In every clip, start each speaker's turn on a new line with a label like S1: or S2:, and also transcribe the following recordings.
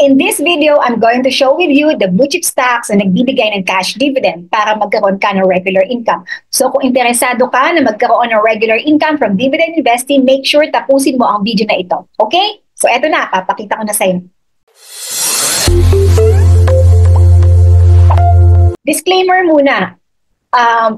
S1: In this video, I'm going to show with you the blue chip stocks na nagbibigay ng cash dividend para magkaroon ka ng regular income. So kung interesado ka na magkaroon ng regular income from dividend investing, make sure tapusin mo ang video na ito. Okay? So eto na, papakita ko na sa inyo. Disclaimer muna.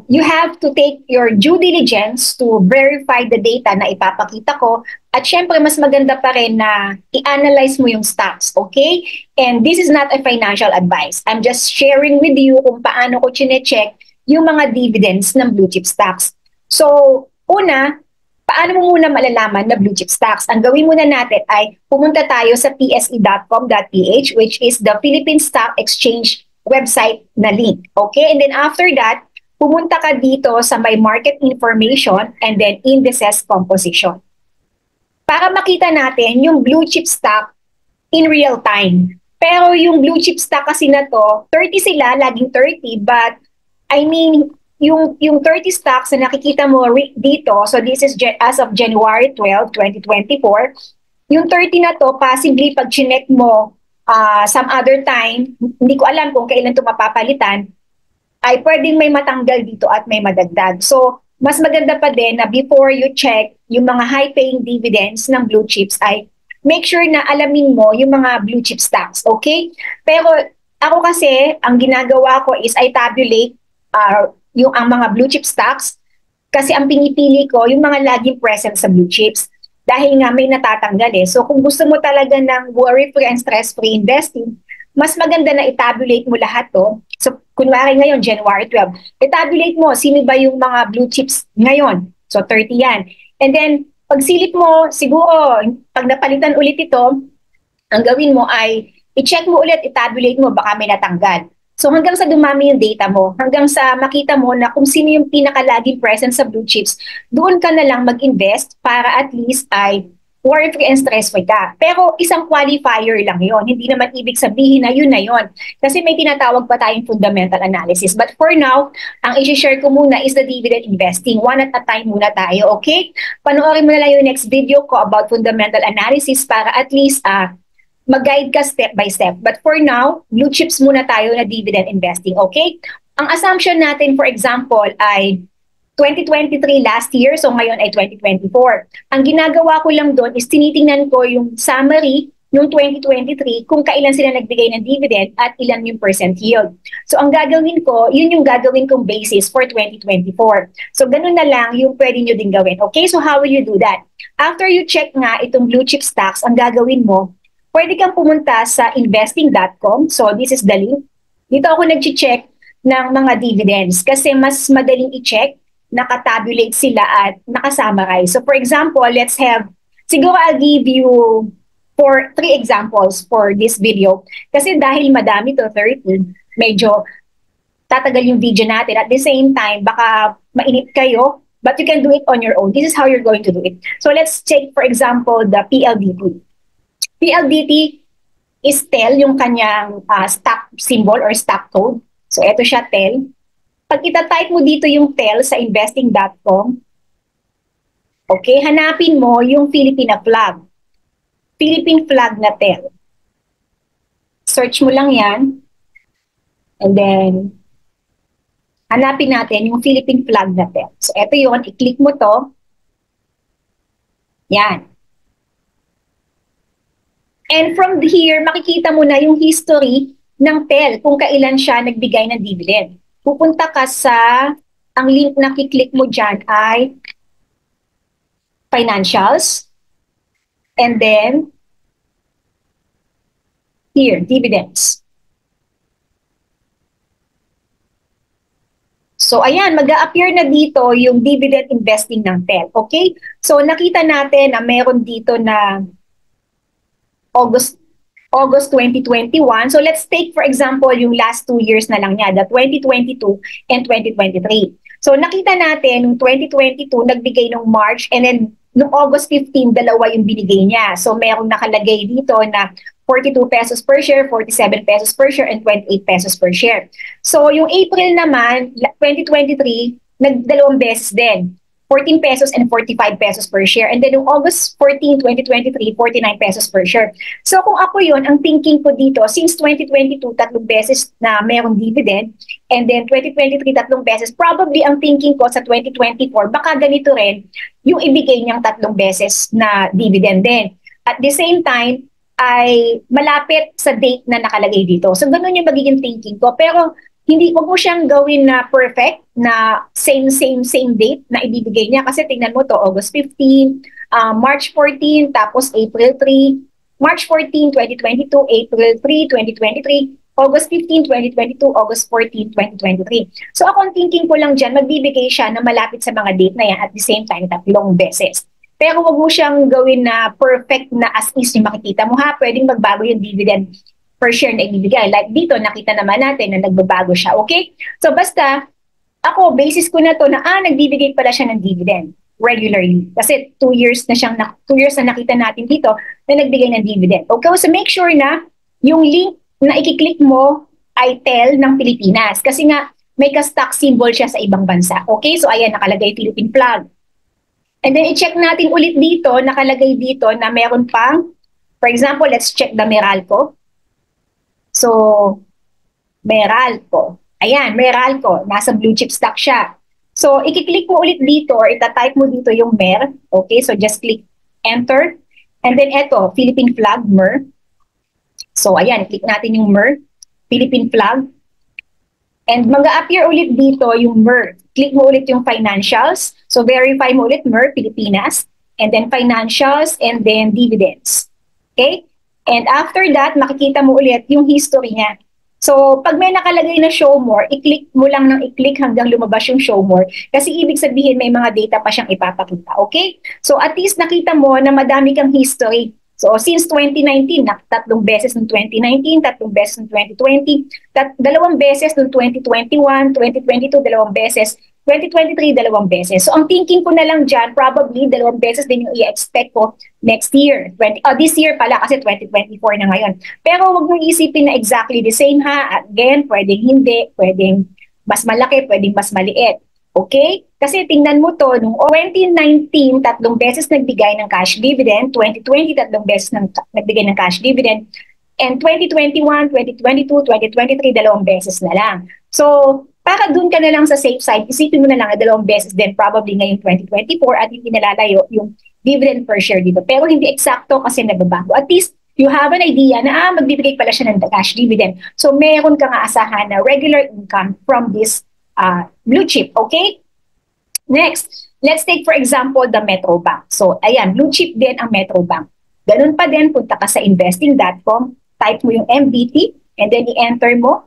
S1: You have to take your due diligence to verify the data na ipapakita ko. At syempre, mas maganda pa rin na i-analyze mo yung stocks, okay? And this is not a financial advice. I'm just sharing with you kung paano ko chine-check yung mga dividends ng blue chip stocks. So, una, paano mo muna malalaman na blue chip stocks? Ang gawin muna natin ay pumunta tayo sa pse.com.ph, which is the Philippine Stock Exchange website na link, okay? And then after that, pumunta ka dito sa may market information and then indices composition. Para makita natin yung blue chip stock in real time. Pero yung blue chip stock kasi na to, 30 sila, laging 30, but I mean, yung 30 stocks na nakikita mo dito, so this is as of January 12, 2024, yung 30 na to, possibly pag chinek mo some other time, hindi ko alam kung kailan ito mapapalitan, ay pwedeng may matanggal dito at may madagdag. So, mas maganda pa din na before you check yung mga high-paying dividends ng blue chips ay make sure na alamin mo yung mga blue chip stocks, okay? Pero ako kasi, ang ginagawa ko is I tabulate ang mga blue chip stocks kasi ang pinipili ko yung mga laging present sa blue chips dahil nga may natatanggal eh. So, kung gusto mo talaga ng worry-free and stress-free investing, mas maganda na i-tabulate mo lahat to. So, kunwari ngayon, January 12, i-tabulate mo, sino ba yung mga blue chips ngayon? So, 30 yan. And then, pag silip mo, siguro, pag napalitan ulit ito, ang gawin mo ay, i-check mo ulit, i-tabulate mo, baka may natanggal. So, hanggang sa dumami yung data mo, hanggang sa makita mo na kung sino yung pinakalaging present sa blue chips, doon ka na lang mag-invest para at least ay worry-free and stress-free ka. Pero isang qualifier lang yon. Hindi naman ibig sabihin na yun na yun. Kasi may tinatawag pa tayong fundamental analysis. But for now, ang i-share ko muna is the dividend investing. One at a time muna tayo, okay? Panoorin mo na lang yung next video ko about fundamental analysis para at least mag-guide ka step by step. But for now, blue chips muna tayo na dividend investing, okay? Ang assumption natin, for example, ay 2023 last year, so ngayon ay 2024. Ang ginagawa ko lang doon is tinitingnan ko yung summary noong 2023 kung kailan sila nagbigay ng dividend at ilan yung percent yield. So ang gagawin ko, yun yung gagawin kong basis for 2024. So ganun na lang yung pwede nyo din gawin. Okay, so how will you do that? After you check nga itong blue chip stocks, ang gagawin mo, pwede kang pumunta sa investing.com. So this is the link. Dito ako nag-check ng mga dividends kasi mas madaling i-check, nakatabulate sila at nakasummarize. So for example, let's have, siguro I'll give you 3 examples for this video. Kasi dahil madami to, 30, medyo tatagal yung video natin. At the same time, baka mainit kayo, but you can do it on your own. This is how you're going to do it. So let's take, for example, the PLDT. PLDT is TEL, yung kanyang stock symbol or stock code. So ito siya, TEL. Pag itatype mo dito yung TEL sa investing.com, okay, hanapin mo yung Philippine flag. Philippine flag na TEL. Search mo lang yan. And then, hanapin natin yung Philippine flag na TEL. So, eto yun. I-click mo to. Yan. And from here, makikita mo na yung history ng TEL kung kailan siya nagbigay ng dividend. Pupunta ka sa, ang link na kiklik mo dyan ay financials. And then, here, dividends. So, ayan, mag-a-appear na dito yung dividend investing ng TEL. Okay? So, nakita natin na meron dito na August 2021. So let's take for example yung last 2 years na lang niya, the 2022 and 2023. So nakita natin yung 2022 nagbigay nung March and then nung August 15 dalawa yung binigay niya. So merong nakalagay dito na 42 pesos per share, 47 pesos per share and 28 pesos per share. So yung April naman 2023 nagdalawang beses din. 14 pesos and 45 pesos per share. And then yung August 14, 2023, 49 pesos per share. So kung ako yon, ang thinking ko dito, since 2022, 3 beses na merong dividend, and then 2023, 3 beses, probably ang thinking ko sa 2024, baka ganito rin yung ibigay niyang 3 beses na dividend din. At the same time, ay malapit sa date na nakalagay dito. So ganun yung magiging thinking ko. Pero hindi ko po siyang gawin na perfect na same date na ibibigay niya kasi tingnan mo to August 15, March 14, tapos April 3, March 14, 2022, April 3, 2023, August 15, 2022, August 14, 2023. So ako ang thinking ko lang dyan, magbibigay siya na malapit sa mga date na yan at the same time 3 beses. Pero wag mo siyang gawin na perfect na as is yung makikita mo ha, pwedeng magbago yung dividend per share na ibibigay. Like dito, nakita naman natin na nagbabago siya, okay? So basta, ako, basis ko na to na, nagbibigay pala siya ng dividend regularly. Kasi 2 years na siyang, 2 years na nakita natin dito na nagbigay ng dividend. Okay, so make sure na yung link na ikiklik mo ay TEL ng Pilipinas. Kasi nga, may ka-stock symbol siya sa ibang bansa. Okay, so ayan, nakalagay Philippine flag. And then i-check natin ulit dito, nakalagay dito na meron pang, for example, let's check the Meralco. So, Meralco. Ayan, Meralco. Nasa blue chip stock siya. So, ikiklik mo ulit dito or itatype mo dito yung MER. Okay, so just click enter. And then eto, Philippine flag, MER. So, ayan, click natin yung MER, Philippine flag. And mag-appear ulit dito yung MER. Click mo ulit yung financials. So, verify mo ulit MER, Pilipinas. And then financials and then dividends. Okay? And after that, makikita mo ulit yung history niya. So, pag may nakalagay na show more, i-click mo lang ng i-click hanggang lumabas yung show more. Kasi ibig sabihin may mga data pa siyang ipapakita. Okay? So, at least nakita mo na madami kang history. So, since 2019, 3 beses noong 2019, 3 beses noong 2020, 2 beses noong 2021, 2022, 2 beses, 2023, 2 beses. So, ang thinking ko na lang dyan, probably 2 beses din yung i-expect ko next year. This year pala kasi 2024 na ngayon. Pero huwag mong isipin na exactly the same ha. Again, pwedeng hindi, pwedeng mas malaki, pwedeng mas maliit. Okay? Kasi tingnan mo to, nung 2019, 3 beses nagbigay ng cash dividend, 2020, 3 beses nagbigay ng cash dividend, and 2021, 2022, 2023, 2 beses na lang. So, para dun ka na lang sa safe side, isipin mo na lang na 2 beses din probably ngayong 2024 at hindi nalalayo yung dividend per share dito. Pero hindi eksakto kasi nababago. At least, you have an idea na magbibigay pala siya ng cash dividend. So, meron kang aasahan na regular income from this blue chip, okay? Next, let's take for example the Metro Bank. So, ayan, blue chip din ang Metro Bank. Ganun pa din, punta ka sa investing.com, type mo yung MBT, and then i-enter mo,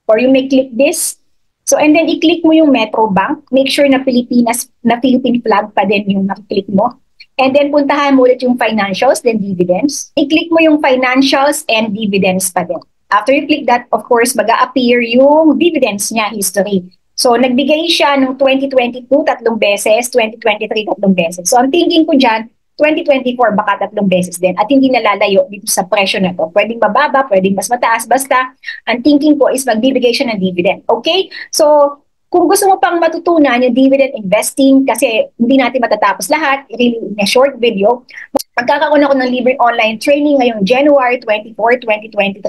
S1: or you may click this. So, and then i-click mo yung Metro Bank. Make sure na Pilipinas, na Philippine flag pa din yung nakiklik mo. And then puntahan mo ulit yung financials, then dividends. I-click mo yung financials and dividends pa din. After you click that, of course, mag-a-appear yung dividends niya, history. So, nagbigay siya ng 2022, 3 beses, 2023, 3 beses. So, ang thinking ko dyan, 2024, baka 3 beses din. At hindi nalalayo dito sa presyo na to. Pwedeng mababa, pwedeng mas mataas. Basta, ang thinking ko is magbibigay siya ng dividend. Okay? So, kung gusto mo pang matutunan yung dividend investing, kasi hindi natin matatapos lahat, really in a short video, magkakaroon ako ng libreng online training ngayong January 24, 2023.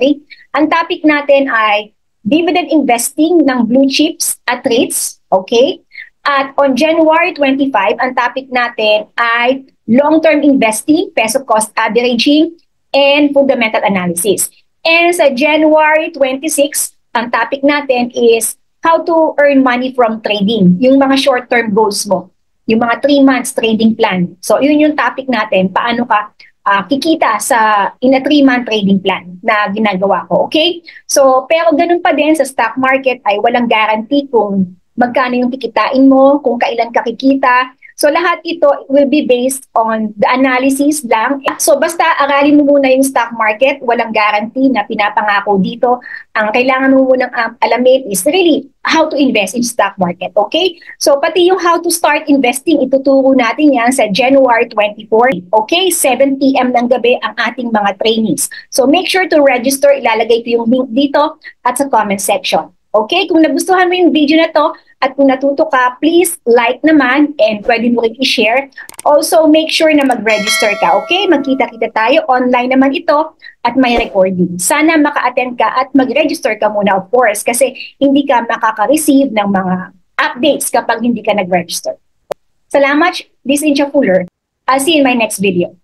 S1: Ang topic natin ay dividend investing ng blue chips at REITs. Okay? At on January 25, ang topic natin ay long-term investing, peso cost averaging, and fundamental analysis. And sa January 26, ang topic natin is how to earn money from trading, yung mga short-term goals mo, yung mga 3 months trading plan. So yun yung topic natin, paano ka kikita sa in a 3-month trading plan na ginagawa ko, okay? So, pero ganun pa din sa stock market ay walang guarantee kung magkano yung kikitain mo, kung kailan ka kikita. So, lahat ito will be based on the analysis lang. So, basta aralin mo muna yung stock market, walang guarantee na pinapangako dito. Ang kailangan mo munang alamin is really how to invest in stock market, okay? So, pati yung how to start investing, ituturo natin yan sa January 24. Okay, 7 p.m. ng gabi ang ating mga trainings. So, make sure to register. Ilalagay ko yung link dito at sa comment section. Okay, kung nagustuhan mo yung video na to, At kung natuto ka, please like naman and pwede mo rin i-share. Also, make sure na mag-register ka, okay? Magkita-kita tayo. Online naman ito at may recording. Sana maka-attend ka at mag-register ka muna, of course, kasi hindi ka makaka-receive ng mga updates kapag hindi ka nag-register. Salamat. This is Incha Fuller. I'll see you in my next video.